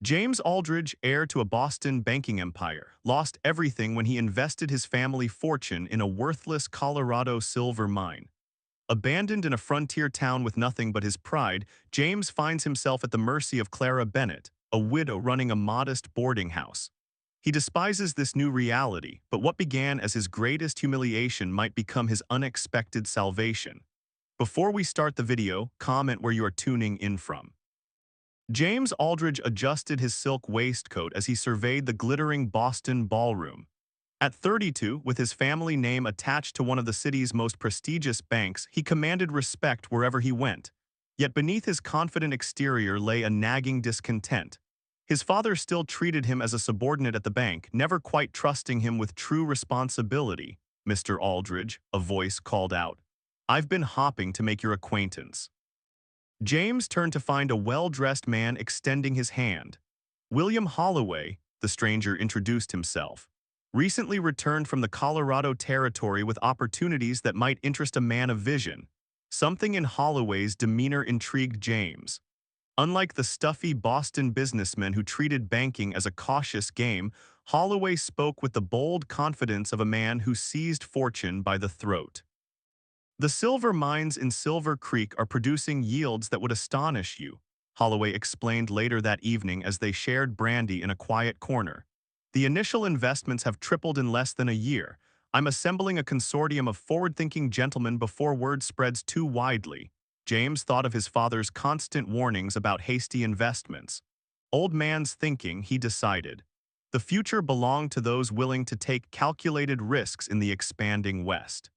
James Aldridge, heir to a Boston banking empire, lost everything when he invested his family fortune in a worthless Colorado silver mine. Abandoned in a frontier town with nothing but his pride, James finds himself at the mercy of Clara Bennett, a widow running a modest boarding house. He despises this new reality, but what began as his greatest humiliation might become his unexpected salvation. Before we start the video, comment where you are tuning in from. James Aldridge adjusted his silk waistcoat as he surveyed the glittering Boston ballroom. At 32, with his family name attached to one of the city's most prestigious banks, he commanded respect wherever he went. Yet beneath his confident exterior lay a nagging discontent. His father still treated him as a subordinate at the bank, never quite trusting him with true responsibility. "Mr. Aldridge," a voice called out. "I've been hopping to make your acquaintance." James turned to find a well-dressed man extending his hand. William Holloway, the stranger introduced himself, recently returned from the Colorado Territory with opportunities that might interest a man of vision. Something in Holloway's demeanor intrigued James. Unlike the stuffy Boston businessman who treated banking as a cautious game, Holloway spoke with the bold confidence of a man who seized fortune by the throat. "The silver mines in Silver Creek are producing yields that would astonish you," Holloway explained later that evening as they shared brandy in a quiet corner. "The initial investments have tripled in less than a year. I'm assembling a consortium of forward-thinking gentlemen before word spreads too widely." James thought of his father's constant warnings about hasty investments. Old man's thinking, he decided. The future belonged to those willing to take calculated risks in the expanding West.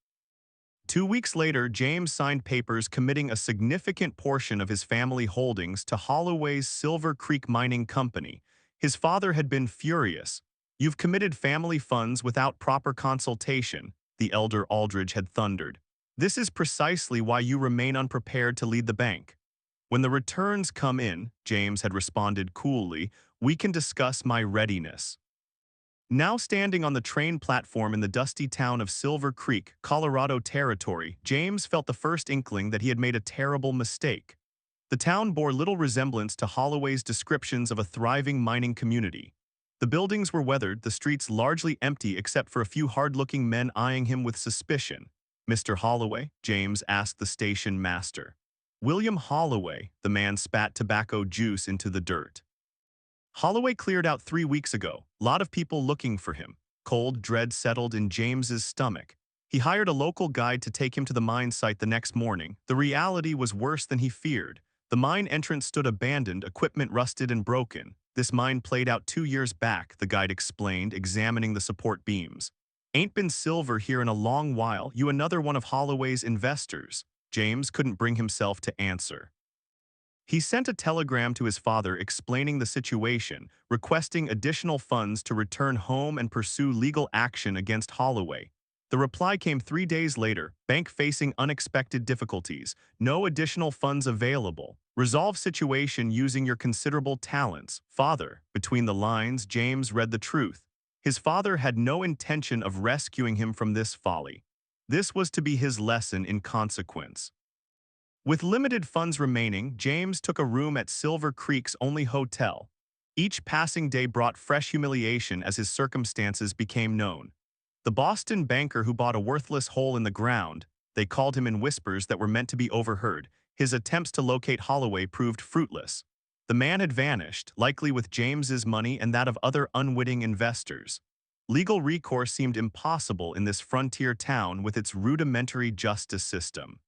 2 weeks later, James signed papers committing a significant portion of his family holdings to Holloway's Silver Creek Mining Company. His father had been furious. "You've committed family funds without proper consultation," the elder Aldridge had thundered. "This is precisely why you remain unprepared to lead the bank." "When the returns come in," James had responded coolly, "we can discuss my readiness." Now standing on the train platform in the dusty town of Silver Creek, Colorado Territory, James felt the first inkling that he had made a terrible mistake. The town bore little resemblance to Holloway's descriptions of a thriving mining community. The buildings were weathered, the streets largely empty except for a few hard-looking men eyeing him with suspicion. "Mr. Holloway?" James asked the station master. "William Holloway," the man spat tobacco juice into the dirt. "Holloway cleared out 3 weeks ago. Lot of people looking for him." Cold dread settled in James's stomach. He hired a local guide to take him to the mine site the next morning. The reality was worse than he feared. The mine entrance stood abandoned, equipment rusted and broken. "This mine played out 2 years back," the guide explained, examining the support beams. "Ain't been silver here in a long while. You another one of Holloway's investors?" James couldn't bring himself to answer. He sent a telegram to his father explaining the situation, requesting additional funds to return home and pursue legal action against Holloway. The reply came 3 days later: "Bank facing unexpected difficulties. No additional funds available. Resolve situation using your considerable talents." Father. Between the lines, James read the truth. His father had no intention of rescuing him from this folly. This was to be his lesson in consequence. With limited funds remaining, James took a room at Silver Creek's only hotel. Each passing day brought fresh humiliation as his circumstances became known. The Boston banker who bought a worthless hole in the ground, they called him in whispers that were meant to be overheard. His attempts to locate Holloway proved fruitless. The man had vanished, likely with James's money and that of other unwitting investors. Legal recourse seemed impossible in this frontier town with its rudimentary justice system.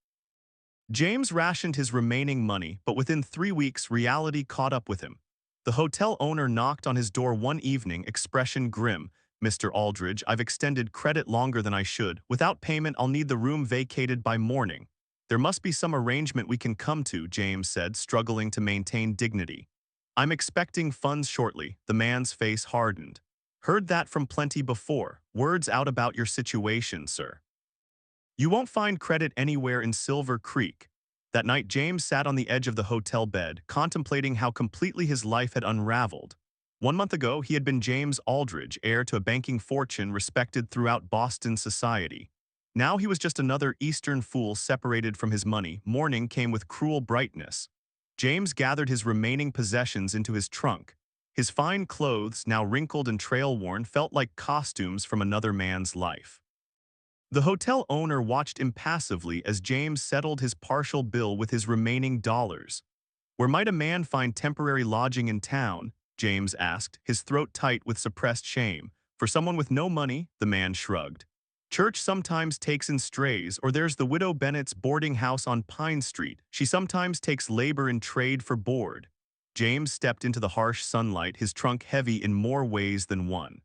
James rationed his remaining money, but within 3 weeks, reality caught up with him. The hotel owner knocked on his door one evening, expression grim. "Mr. Aldridge, I've extended credit longer than I should. Without payment, I'll need the room vacated by morning." "There must be some arrangement we can come to," James said, struggling to maintain dignity. "I'm expecting funds shortly." The man's face hardened. "Heard that from plenty before. Words out about your situation, sir. You won't find credit anywhere in Silver Creek." That night, James sat on the edge of the hotel bed, contemplating how completely his life had unraveled. 1 month ago, he had been James Aldridge, heir to a banking fortune respected throughout Boston society. Now he was just another Eastern fool separated from his money. Morning came with cruel brightness. James gathered his remaining possessions into his trunk. His fine clothes, now wrinkled and trail-worn, felt like costumes from another man's life. The hotel owner watched impassively as James settled his partial bill with his remaining dollars. "Where might a man find temporary lodging in town?" James asked, his throat tight with suppressed shame. "For someone with no money," the man shrugged. "Church sometimes takes in strays, or there's the widow Bennett's boarding house on Pine Street. She sometimes takes labor in trade for board." James stepped into the harsh sunlight, his trunk heavy in more ways than one.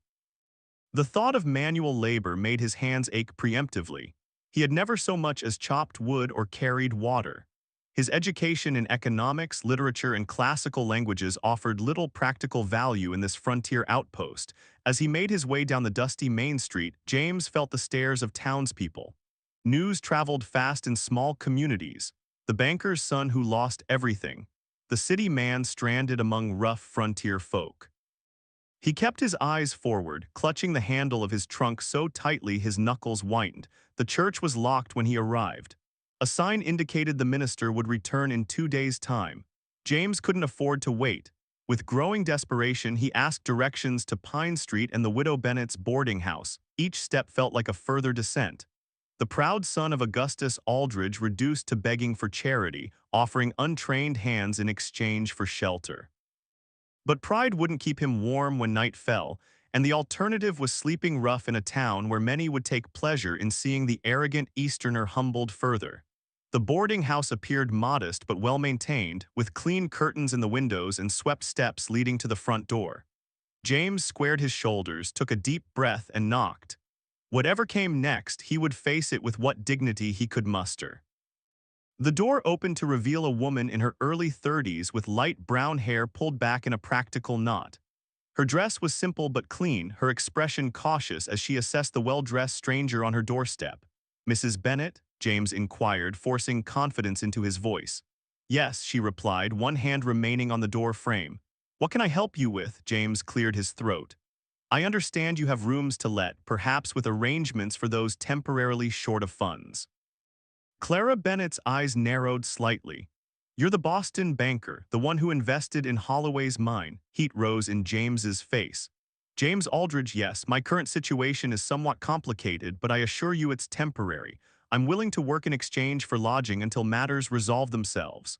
The thought of manual labor made his hands ache preemptively. He had never so much as chopped wood or carried water. His education in economics, literature, and classical languages offered little practical value in this frontier outpost. As he made his way down the dusty main street, James felt the stares of townspeople. News traveled fast in small communities. The banker's son who lost everything. The city man stranded among rough frontier folk. He kept his eyes forward, clutching the handle of his trunk so tightly his knuckles whitened. The church was locked when he arrived. A sign indicated the minister would return in 2 days' time. James couldn't afford to wait. With growing desperation, he asked directions to Pine Street and the widow Bennett's boarding house. Each step felt like a further descent. The proud son of Augustus Aldridge reduced to begging for charity, offering untrained hands in exchange for shelter. But pride wouldn't keep him warm when night fell, and the alternative was sleeping rough in a town where many would take pleasure in seeing the arrogant Easterner humbled further. The boarding house appeared modest but well-maintained, with clean curtains in the windows and swept steps leading to the front door. James squared his shoulders, took a deep breath, and knocked. Whatever came next, he would face it with what dignity he could muster. The door opened to reveal a woman in her early 30s with light brown hair pulled back in a practical knot. Her dress was simple but clean, her expression cautious as she assessed the well-dressed stranger on her doorstep. "Mrs. Bennet?" James inquired, forcing confidence into his voice. "Yes," she replied, one hand remaining on the door frame. "What can I help you with?" James cleared his throat. "I understand you have rooms to let, perhaps with arrangements for those temporarily short of funds." Clara Bennett's eyes narrowed slightly. "You're the Boston banker, the one who invested in Holloway's mine." Heat rose in James's face. "James Aldridge, yes, my current situation is somewhat complicated, but I assure you it's temporary. I'm willing to work in exchange for lodging until matters resolve themselves."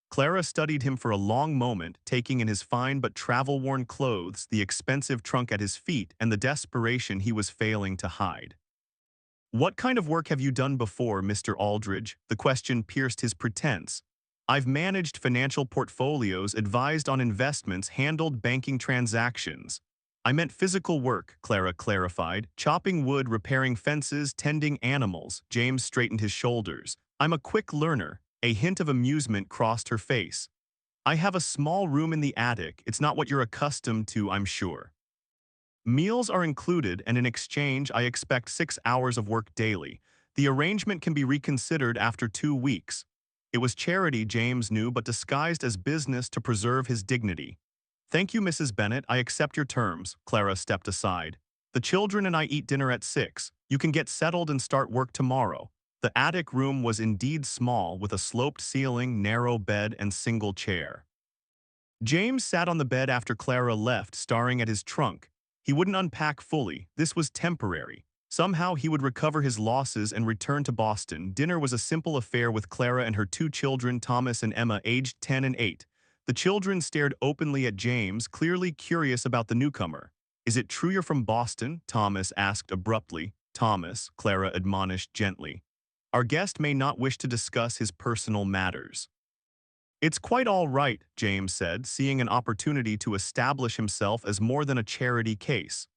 Clara studied him for a long moment, taking in his fine but travel-worn clothes, the expensive trunk at his feet, and the desperation he was failing to hide. "What kind of work have you done before, Mr. Aldridge?" The question pierced his pretense. "I've managed financial portfolios, advised on investments, handled banking transactions." "I meant physical work," Clara clarified. "Chopping wood, repairing fences, tending animals." James straightened his shoulders. "I'm a quick learner." A hint of amusement crossed her face. "I have a small room in the attic. It's not what you're accustomed to, I'm sure. Meals are included, and in exchange I expect 6 hours of work daily. The arrangement can be reconsidered after 2 weeks." It was charity, James knew, but disguised as business to preserve his dignity. "Thank you, Mrs. Bennet, I accept your terms." Clara stepped aside. "The children and I eat dinner at 6. You can get settled and start work tomorrow." The attic room was indeed small, with a sloped ceiling, narrow bed, and single chair. James sat on the bed after Clara left, staring at his trunk. He wouldn't unpack fully. This was temporary. Somehow he would recover his losses and return to Boston. Dinner was a simple affair with Clara and her 2 children, Thomas and Emma, aged 10 and 8. The children stared openly at James, clearly curious about the newcomer. "Is it true you're from Boston?" Thomas asked abruptly. "Thomas," Clara admonished gently. "Our guest may not wish to discuss his personal matters." "It's quite all right," James said, seeing an opportunity to establish himself as more than a charity case.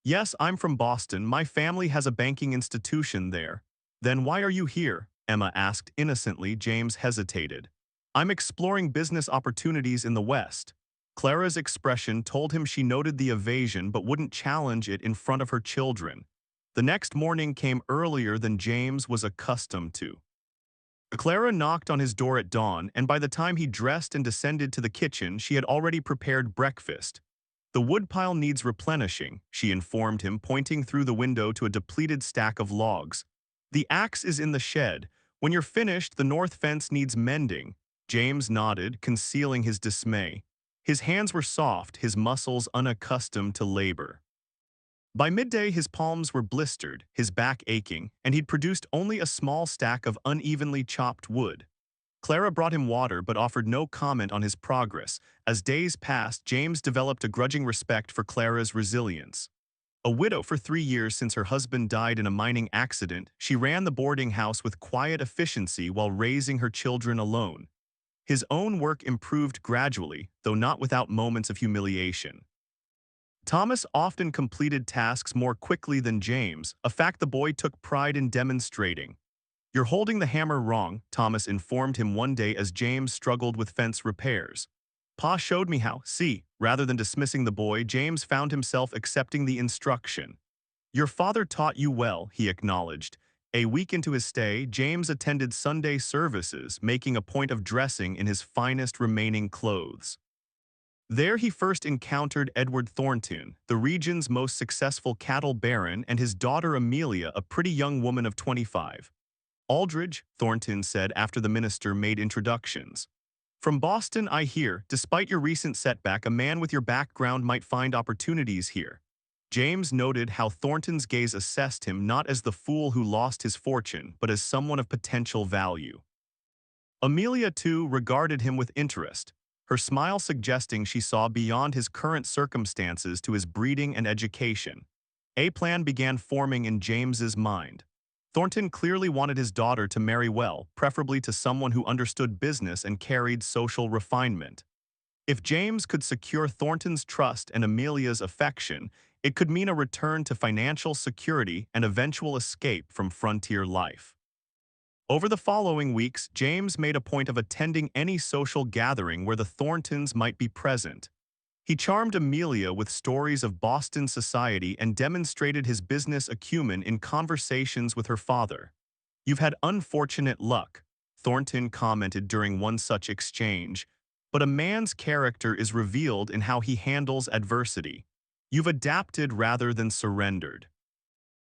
"Yes, I'm from Boston. My family has a banking institution there." "Then why are you here?" Emma asked innocently. James hesitated. "I'm exploring business opportunities in the West." Clara's expression told him she noted the evasion but wouldn't challenge it in front of her children. The next morning came earlier than James was accustomed to. Clara knocked on his door at dawn, and by the time he dressed and descended to the kitchen, she had already prepared breakfast. "The woodpile needs replenishing," she informed him, pointing through the window to a depleted stack of logs. "The axe is in the shed. When you're finished, the north fence needs mending." James nodded, concealing his dismay. His hands were soft, his muscles unaccustomed to labor. By midday, his palms were blistered, his back aching, and he'd produced only a small stack of unevenly chopped wood. Clara brought him water but offered no comment on his progress. As days passed, James developed a grudging respect for Clara's resilience. A widow for 3 years since her husband died in a mining accident, she ran the boarding house with quiet efficiency while raising her children alone. His own work improved gradually, though not without moments of humiliation. Thomas often completed tasks more quickly than James, a fact the boy took pride in demonstrating. "You're holding the hammer wrong," Thomas informed him one day as James struggled with fence repairs. "Pa showed me how, see." Rather than dismissing the boy, James found himself accepting the instruction. "Your father taught you well," he acknowledged. A week into his stay, James attended Sunday services, making a point of dressing in his finest remaining clothes. There he first encountered Edward Thornton, the region's most successful cattle baron, and his daughter Amelia, a pretty young woman of 25. "Aldridge," Thornton said after the minister made introductions. "From Boston, I hear, despite your recent setback, a man with your background might find opportunities here." James noted how Thornton's gaze assessed him not as the fool who lost his fortune, but as someone of potential value. Amelia, too, regarded him with interest, her smile suggesting she saw beyond his current circumstances to his breeding and education. A plan began forming in James's mind. Thornton clearly wanted his daughter to marry well, preferably to someone who understood business and carried social refinement. If James could secure Thornton's trust and Amelia's affection, it could mean a return to financial security and eventual escape from frontier life. Over the following weeks, James made a point of attending any social gathering where the Thorntons might be present. He charmed Amelia with stories of Boston society and demonstrated his business acumen in conversations with her father. "You've had unfortunate luck," Thornton commented during one such exchange, "but a man's character is revealed in how he handles adversity. You've adapted rather than surrendered."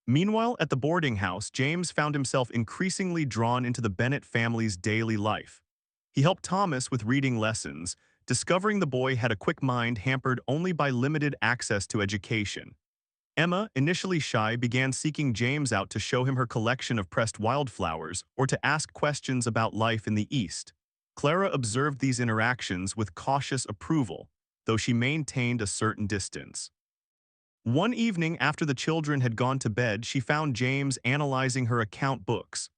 Meanwhile, at the boarding house, James found himself increasingly drawn into the Bennett family's daily life. He helped Thomas with reading lessons, discovering the boy had a quick mind hampered only by limited access to education. Emma, initially shy, began seeking James out to show him her collection of pressed wildflowers or to ask questions about life in the East. Clara observed these interactions with cautious approval, though she maintained a certain distance. One evening after the children had gone to bed, she found James analyzing her account books.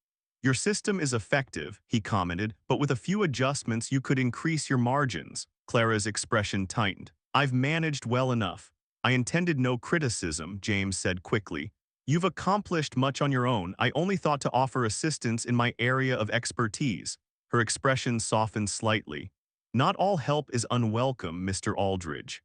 "Your system is effective," he commented, "but with a few adjustments you could increase your margins." Clara's expression tightened. "I've managed well enough." "I intended no criticism," James said quickly. "You've accomplished much on your own. I only thought to offer assistance in my area of expertise." Her expression softened slightly. "Not all help is unwelcome, Mr. Aldridge.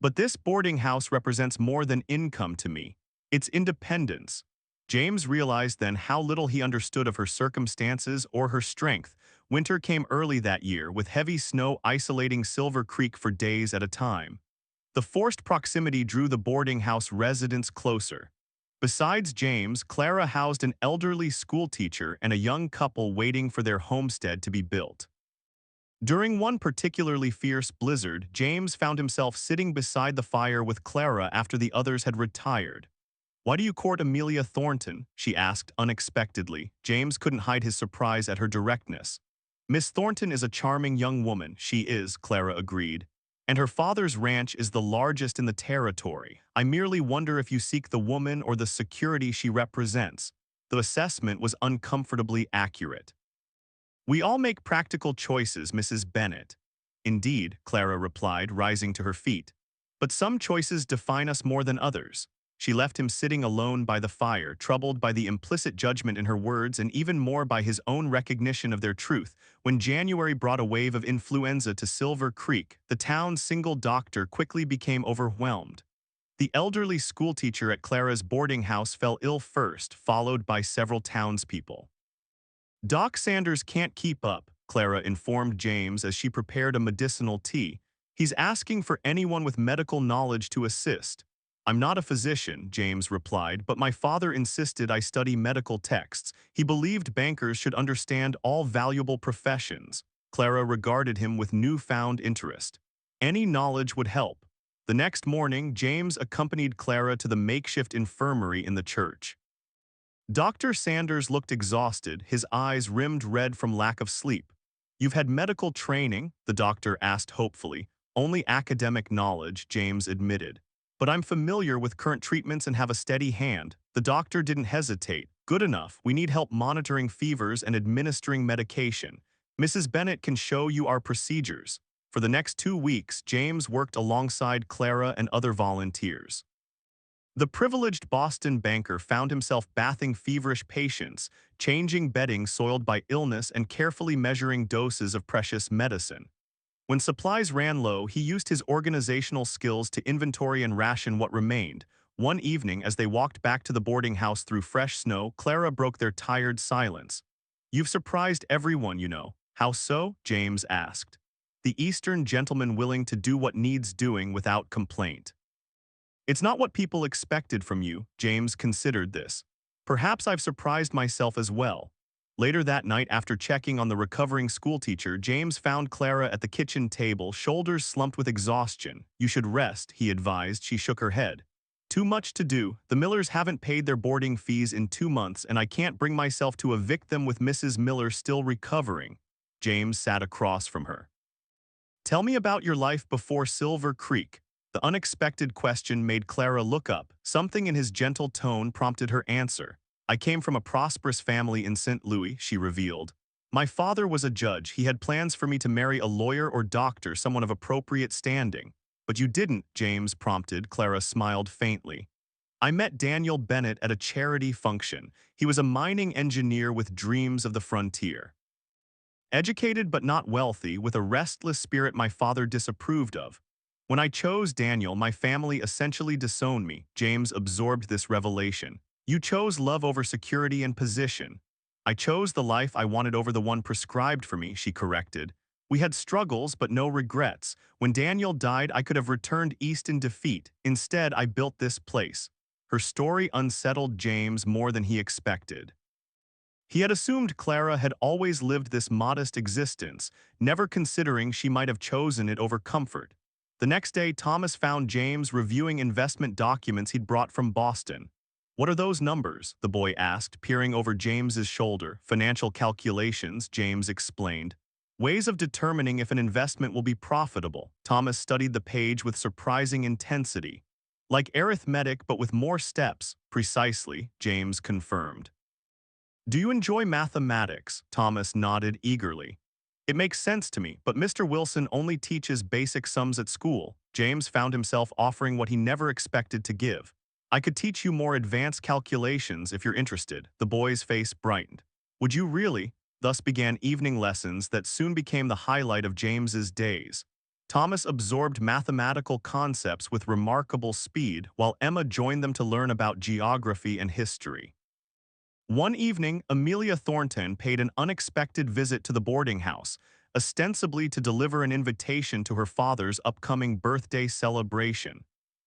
But this boarding house represents more than income to me. It's independence." James realized then how little he understood of her circumstances or her strength. Winter came early that year, with heavy snow isolating Silver Creek for days at a time. The forced proximity drew the boarding house residents closer. Besides James, Clara housed an elderly schoolteacher and a young couple waiting for their homestead to be built. During one particularly fierce blizzard, James found himself sitting beside the fire with Clara after the others had retired. "Why do you court Amelia Thornton?" she asked unexpectedly. James couldn't hide his surprise at her directness. "Miss Thornton is a charming young woman," "She is," Clara agreed. "And her father's ranch is the largest in the territory. I merely wonder if you seek the woman or the security she represents." The assessment was uncomfortably accurate. "We all make practical choices, Mrs. Bennett." "Indeed," Clara replied, rising to her feet. "But some choices define us more than others." She left him sitting alone by the fire, troubled by the implicit judgment in her words and even more by his own recognition of their truth. When January brought a wave of influenza to Silver Creek, the town's single doctor quickly became overwhelmed. The elderly schoolteacher at Clara's boarding house fell ill first, followed by several townspeople. "Doc Sanders can't keep up," Clara informed James as she prepared a medicinal tea. "He's asking for anyone with medical knowledge to assist." "I'm not a physician," James replied, "but my father insisted I study medical texts. He believed bankers should understand all valuable professions." Clara regarded him with newfound interest. Any knowledge would help. The next morning, James accompanied Clara to the makeshift infirmary in the church. Dr. Sanders looked exhausted, his eyes rimmed red from lack of sleep. "You've had medical training?" the doctor asked hopefully. "Only academic knowledge," James admitted. "But I'm familiar with current treatments and have a steady hand." The doctor didn't hesitate. "Good enough. We need help monitoring fevers and administering medication. Mrs. Bennett can show you our procedures." For the next 2 weeks, James worked alongside Clara and other volunteers. The privileged Boston banker found himself bathing feverish patients, changing bedding soiled by illness and carefully measuring doses of precious medicine. When supplies ran low, he used his organizational skills to inventory and ration what remained. One evening, as they walked back to the boarding house through fresh snow, Clara broke their tired silence. "You've surprised everyone, you know." "How so?" James asked. "The Eastern gentleman willing to do what needs doing without complaint." "It's not what people expected from you," James considered this. "Perhaps I've surprised myself as well." Later that night, after checking on the recovering schoolteacher, James found Clara at the kitchen table, shoulders slumped with exhaustion. "You should rest," he advised. She shook her head. "Too much to do. The Millers haven't paid their boarding fees in 2 months, and I can't bring myself to evict them with Mrs. Miller still recovering." James sat across from her. "Tell me about your life before Silver Creek." The unexpected question made Clara look up. Something in his gentle tone prompted her answer. "I came from a prosperous family in St. Louis," she revealed. "My father was a judge. He had plans for me to marry a lawyer or doctor, someone of appropriate standing." "But you didn't," James prompted. Clara smiled faintly. "I met Daniel Bennett at a charity function. He was a mining engineer with dreams of the frontier. Educated but not wealthy, with a restless spirit my father disapproved of. When I chose Daniel, my family essentially disowned me." James absorbed this revelation. "You chose love over security and position." "I chose the life I wanted over the one prescribed for me," she corrected. "We had struggles but no regrets. When Daniel died, I could have returned east in defeat. Instead, I built this place." Her story unsettled James more than he expected. He had assumed Clara had always lived this modest existence, never considering she might have chosen it over comfort. The next day, Thomas found James reviewing investment documents he'd brought from Boston. "What are those numbers?" the boy asked, peering over James's shoulder. "Financial calculations," James explained. "Ways of determining if an investment will be profitable." Thomas studied the page with surprising intensity. "Like arithmetic, but with more steps." "Precisely," James confirmed. "Do you enjoy mathematics?" Thomas nodded eagerly. "It makes sense to me, but Mr. Wilson only teaches basic sums at school." James found himself offering what he never expected to give. "I could teach you more advanced calculations if you're interested." The boy's face brightened. "Would you really?" Thus began evening lessons that soon became the highlight of James's days. Thomas absorbed mathematical concepts with remarkable speed, while Emma joined them to learn about geography and history. One evening, Amelia Thornton paid an unexpected visit to the boarding house, ostensibly to deliver an invitation to her father's upcoming birthday celebration.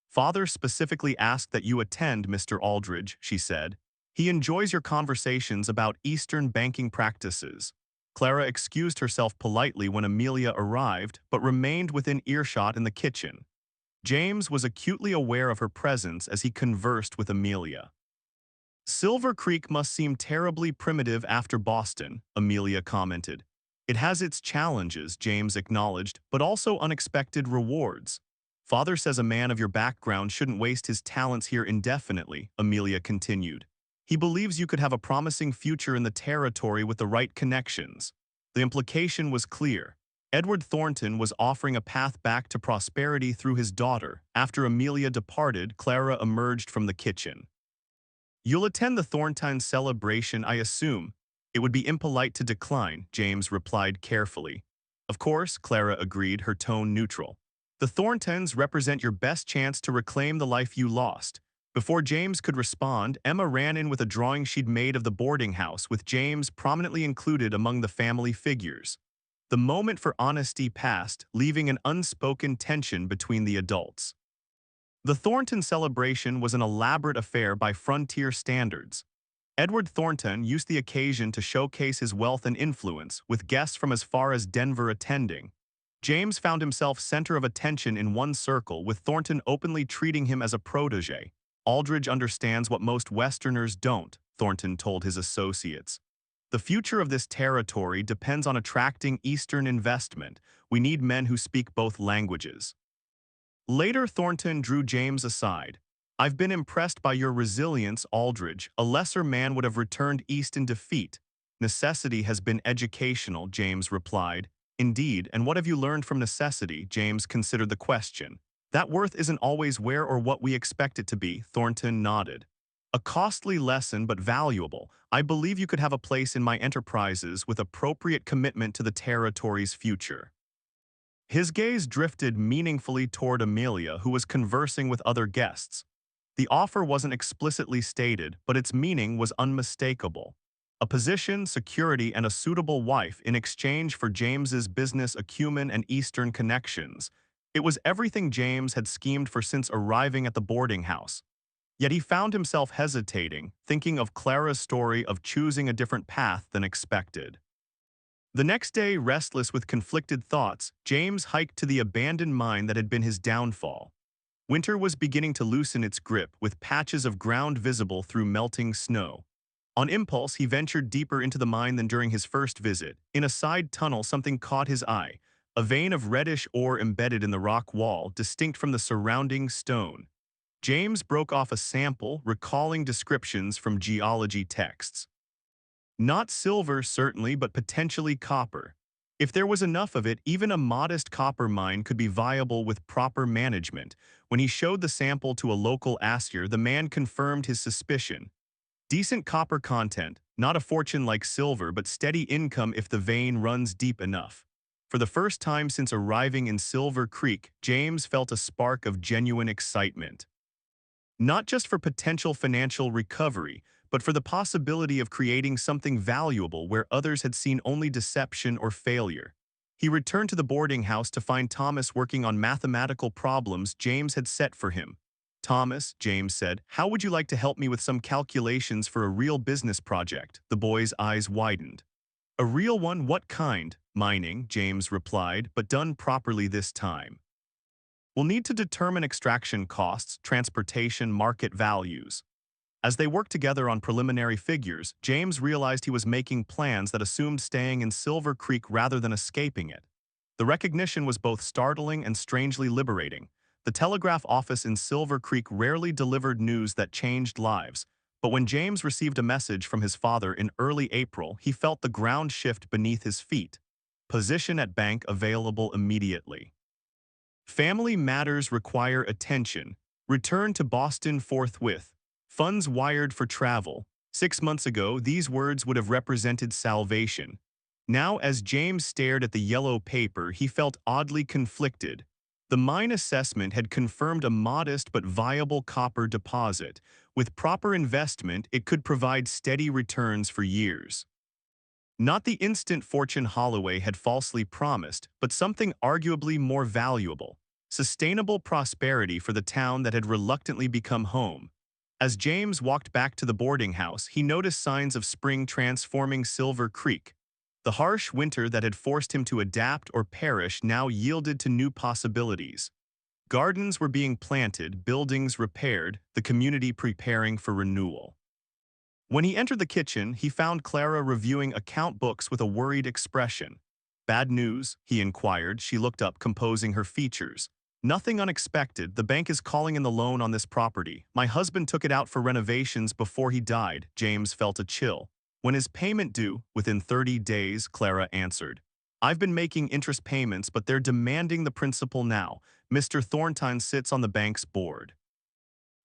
"Father specifically asked that you attend, Mr. Aldridge," she said. "He enjoys your conversations about Eastern banking practices." Clara excused herself politely when Amelia arrived, but remained within earshot in the kitchen. James was acutely aware of her presence as he conversed with Amelia. "Silver Creek must seem terribly primitive after Boston," Amelia commented. "It has its challenges," James acknowledged, "but also unexpected rewards." "Father says a man of your background shouldn't waste his talents here indefinitely," Amelia continued. "He believes you could have a promising future in the territory with the right connections." The implication was clear. Edward Thornton was offering a path back to prosperity through his daughter. After Amelia departed, Clara emerged from the kitchen. "You'll attend the Thornton celebration, I assume." "It would be impolite to decline," James replied carefully. "Of course," Clara agreed, her tone neutral. "The Thorntons represent your best chance to reclaim the life you lost." Before James could respond, Emma ran in with a drawing she'd made of the boarding house, with James prominently included among the family figures. The moment for honesty passed, leaving an unspoken tension between the adults. The Thornton celebration was an elaborate affair by frontier standards. Edward Thornton used the occasion to showcase his wealth and influence, with guests from as far as Denver attending. James found himself center of attention in one circle, with Thornton openly treating him as a protege. Aldridge understands what most Westerners don't, Thornton told his associates. The future of this territory depends on attracting Eastern investment. We need men who speak both languages. Later, Thornton drew James aside. I've been impressed by your resilience, Aldridge. A lesser man would have returned east in defeat. Necessity has been educational, James replied. Indeed, and what have you learned from necessity? James considered the question. That worth isn't always where or what we expect it to be, Thornton nodded. A costly lesson, but valuable. I believe you could have a place in my enterprises with appropriate commitment to the territory's future. His gaze drifted meaningfully toward Amelia, who was conversing with other guests. The offer wasn't explicitly stated, but its meaning was unmistakable. A position, security, and a suitable wife in exchange for James's business acumen and Eastern connections. It was everything James had schemed for since arriving at the boarding house. Yet he found himself hesitating, thinking of Clara's story of choosing a different path than expected. The next day, restless with conflicted thoughts, James hiked to the abandoned mine that had been his downfall. Winter was beginning to loosen its grip, with patches of ground visible through melting snow. On impulse, he ventured deeper into the mine than during his first visit. In a side tunnel, something caught his eye, a vein of reddish ore embedded in the rock wall, distinct from the surrounding stone. James broke off a sample, recalling descriptions from geology texts. Not silver, certainly, but potentially copper. If there was enough of it, even a modest copper mine could be viable with proper management. When he showed the sample to a local assier, the man confirmed his suspicion. Decent copper content, not a fortune like silver, but steady income if the vein runs deep enough. For the first time since arriving in Silver Creek, James felt a spark of genuine excitement. Not just for potential financial recovery, but for the possibility of creating something valuable where others had seen only deception or failure. He returned to the boarding house to find Thomas working on mathematical problems James had set for him. Thomas, James said, how would you like to help me with some calculations for a real business project? The boy's eyes widened. A real one? What kind? Mining, James replied, but done properly this time. We'll need to determine extraction costs, transportation, market values. As they worked together on preliminary figures, James realized he was making plans that assumed staying in Silver Creek rather than escaping it. The recognition was both startling and strangely liberating. The telegraph office in Silver Creek rarely delivered news that changed lives, but when James received a message from his father in early April, he felt the ground shift beneath his feet. Position at bank available immediately. Family matters require attention. Return to Boston forthwith. Funds wired for travel. 6 months ago, these words would have represented salvation. Now, as James stared at the yellow paper, he felt oddly conflicted. The mine assessment had confirmed a modest but viable copper deposit. With proper investment, it could provide steady returns for years. Not the instant fortune Holloway had falsely promised, but something arguably more valuable. Sustainable prosperity for the town that had reluctantly become home. As James walked back to the boarding house, he noticed signs of spring transforming Silver Creek. The harsh winter that had forced him to adapt or perish now yielded to new possibilities. Gardens were being planted, buildings repaired, the community preparing for renewal. When he entered the kitchen, he found Clara reviewing account books with a worried expression. Bad news? He inquired. She looked up, composing her features. Nothing unexpected. The bank is calling in the loan on this property. My husband took it out for renovations before he died. James felt a chill. When is payment due? Within 30 days, Clara answered. I've been making interest payments, but they're demanding the principal now. Mr. Thornton sits on the bank's board.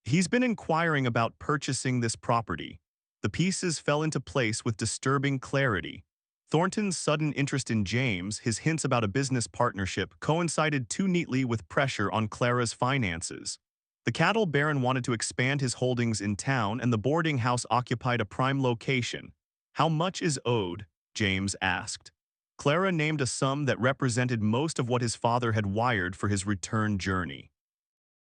He's been inquiring about purchasing this property. The pieces fell into place with disturbing clarity. Thornton's sudden interest in James, his hints about a business partnership, coincided too neatly with pressure on Clara's finances. The cattle baron wanted to expand his holdings in town, and the boarding house occupied a prime location. How much is owed? James asked. Clara named a sum that represented most of what his father had wired for his return journey.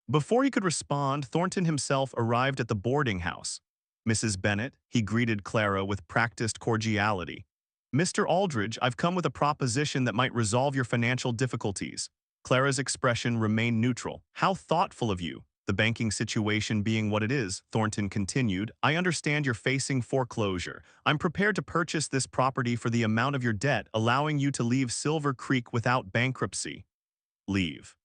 Before he could respond, Thornton himself arrived at the boarding house. Mrs. Bennet, he greeted Clara with practiced cordiality. Mr. Aldridge, I've come with a proposition that might resolve your financial difficulties. Clara's expression remained neutral. How thoughtful of you. The banking situation being what it is, Thornton continued, I understand you're facing foreclosure. I'm prepared to purchase this property for the amount of your debt, allowing you to leave Silver Creek without bankruptcy. Leave.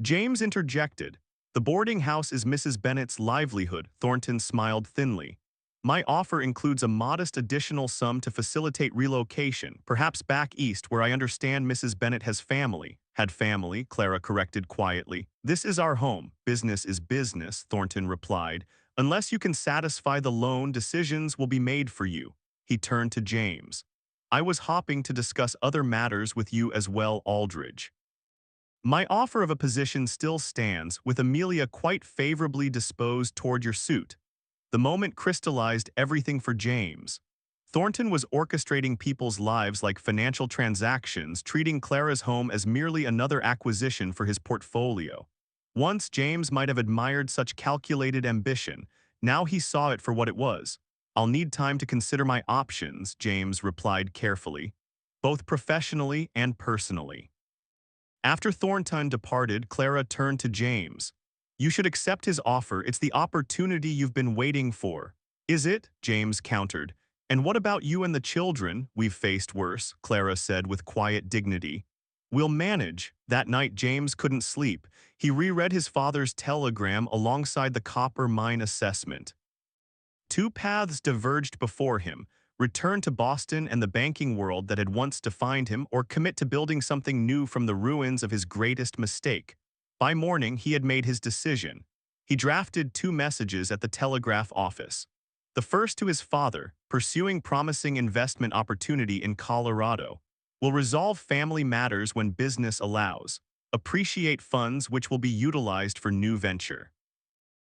James interjected. The boarding house is Mrs. Bennett's livelihood, Thornton smiled thinly. My offer includes a modest additional sum to facilitate relocation, perhaps back east where I understand Mrs. Bennett has family. Had family, Clara corrected quietly. This is our home. Business is business, Thornton replied. Unless you can satisfy the loan, decisions will be made for you. He turned to James. I was hoping to discuss other matters with you as well, Aldridge. My offer of a position still stands, with Amelia quite favorably disposed toward your suit. The moment crystallized everything for James. Thornton was orchestrating people's lives like financial transactions, treating Clara's home as merely another acquisition for his portfolio. Once James might have admired such calculated ambition, now he saw it for what it was. I'll need time to consider my options, James replied carefully, both professionally and personally. After Thornton departed, Clara turned to James. You should accept his offer. It's the opportunity you've been waiting for. Is it? James countered. And what about you and the children? We've faced worse, Clara said with quiet dignity. We'll manage. That night James couldn't sleep. He reread his father's telegram alongside the copper mine assessment. Two paths diverged before him: return to Boston and the banking world that had once defined him, or commit to building something new from the ruins of his greatest mistake. By morning, he had made his decision. He drafted two messages at the telegraph office. The first to his father, pursuing promising investment opportunity in Colorado. Will resolve family matters when business allows. Appreciate funds which will be utilized for new venture.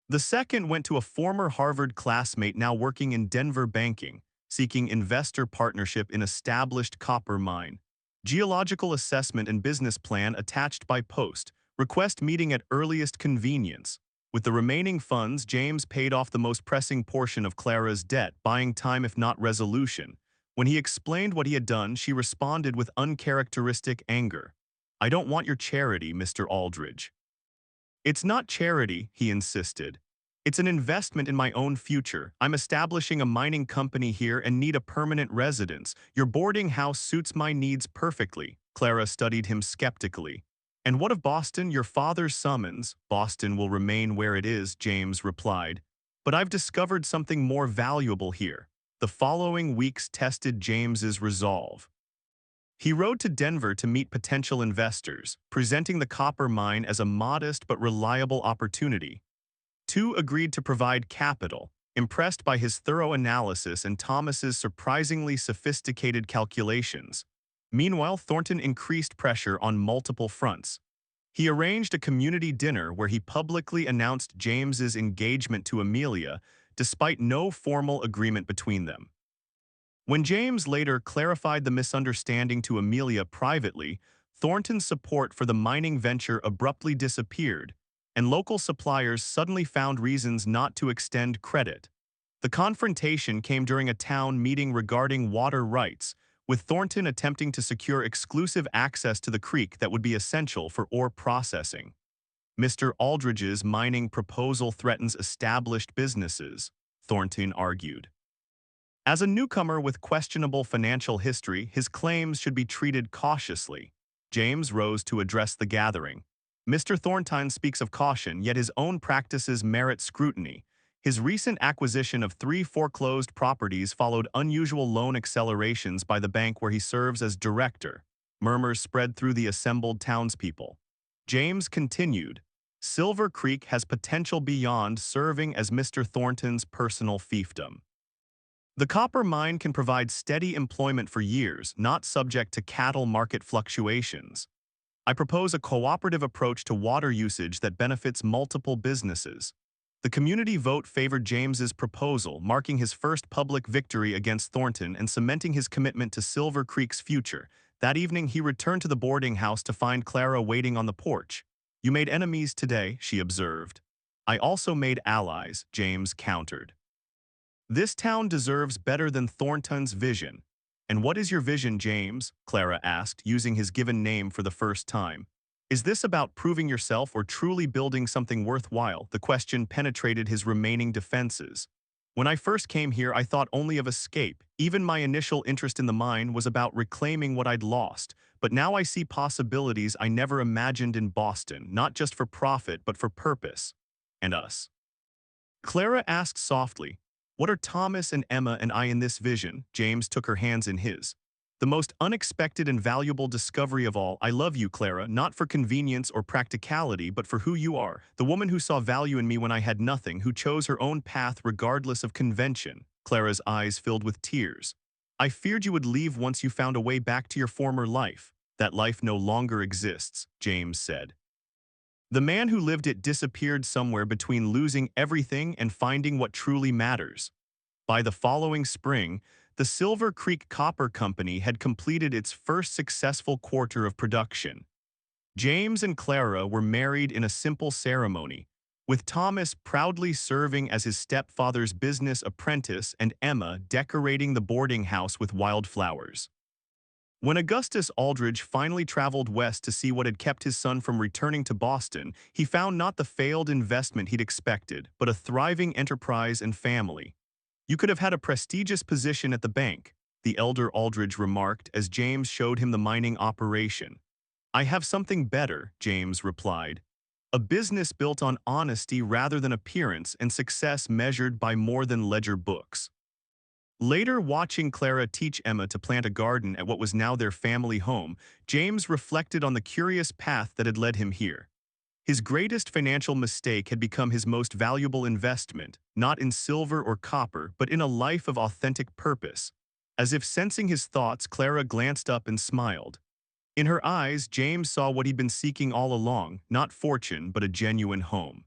The second went to a former Harvard classmate now working in Denver banking, seeking investor partnership in established copper mine. Geological assessment and business plan attached by post. Request meeting at earliest convenience. With the remaining funds, James paid off the most pressing portion of Clara's debt, buying time if not resolution. When he explained what he had done, she responded with uncharacteristic anger. I don't want your charity, Mr. Aldridge. It's not charity, he insisted. It's an investment in my own future. I'm establishing a mining company here and need a permanent residence. Your boarding house suits my needs perfectly. Clara studied him skeptically. And what of Boston? Your father's summons. Boston will remain where it is, James replied. But I've discovered something more valuable here. The following weeks tested James's resolve. He rode to Denver to meet potential investors, presenting the copper mine as a modest but reliable opportunity. Two agreed to provide capital, impressed by his thorough analysis and Thomas's surprisingly sophisticated calculations. Meanwhile, Thornton increased pressure on multiple fronts. He arranged a community dinner where he publicly announced James's engagement to Amelia, despite no formal agreement between them. When James later clarified the misunderstanding to Amelia privately, Thornton's support for the mining venture abruptly disappeared, and local suppliers suddenly found reasons not to extend credit. The confrontation came during a town meeting regarding water rights, with Thornton attempting to secure exclusive access to the creek that would be essential for ore processing. Mr. Aldridge's mining proposal threatens established businesses, Thornton argued. As a newcomer with questionable financial history, his claims should be treated cautiously. James rose to address the gathering. Mr. Thornton speaks of caution, yet his own practices merit scrutiny. His recent acquisition of 3 foreclosed properties followed unusual loan accelerations by the bank where he serves as director. Murmurs spread through the assembled townspeople. James continued, Silver Creek has potential beyond serving as Mr. Thornton's personal fiefdom. The copper mine can provide steady employment for years, not subject to cattle market fluctuations. I propose a cooperative approach to water usage that benefits multiple businesses. The community vote favored James's proposal, marking his first public victory against Thornton and cementing his commitment to Silver Creek's future. That evening, he returned to the boarding house to find Clara waiting on the porch. You made enemies today, she observed. I also made allies, James countered. This town deserves better than Thornton's vision. "And what is your vision, James?" Clara asked, using his given name for the first time. "Is this about proving yourself or truly building something worthwhile?" The question penetrated his remaining defenses. "When I first came here, I thought only of escape. Even my initial interest in the mine was about reclaiming what I'd lost. But now I see possibilities I never imagined in Boston, not just for profit, but for purpose. And us." Clara asked softly, "What are Thomas and Emma and I in this vision?" James took her hands in his. "The most unexpected and valuable discovery of all. I love you, Clara, not for convenience or practicality, but for who you are. The woman who saw value in me when I had nothing, who chose her own path regardless of convention." Clara's eyes filled with tears. "I feared you would leave once you found a way back to your former life." "That life no longer exists," James said. "The man who lived it disappeared somewhere between losing everything and finding what truly matters." By the following spring, the Silver Creek Copper Company had completed its first successful quarter of production. James and Clara were married in a simple ceremony, with Thomas proudly serving as his stepfather's business apprentice and Emma decorating the boarding house with wildflowers. When Augustus Aldridge finally traveled west to see what had kept his son from returning to Boston, he found not the failed investment he'd expected, but a thriving enterprise and family. "You could have had a prestigious position at the bank," the elder Aldridge remarked as James showed him the mining operation. "I have something better," James replied. "A business built on honesty rather than appearance and success measured by more than ledger books." Later, watching Clara teach Emma to plant a garden at what was now their family home, James reflected on the curious path that had led him here. His greatest financial mistake had become his most valuable investment, not in silver or copper, but in a life of authentic purpose. As if sensing his thoughts, Clara glanced up and smiled. In her eyes, James saw what he'd been seeking all along, not fortune, but a genuine home.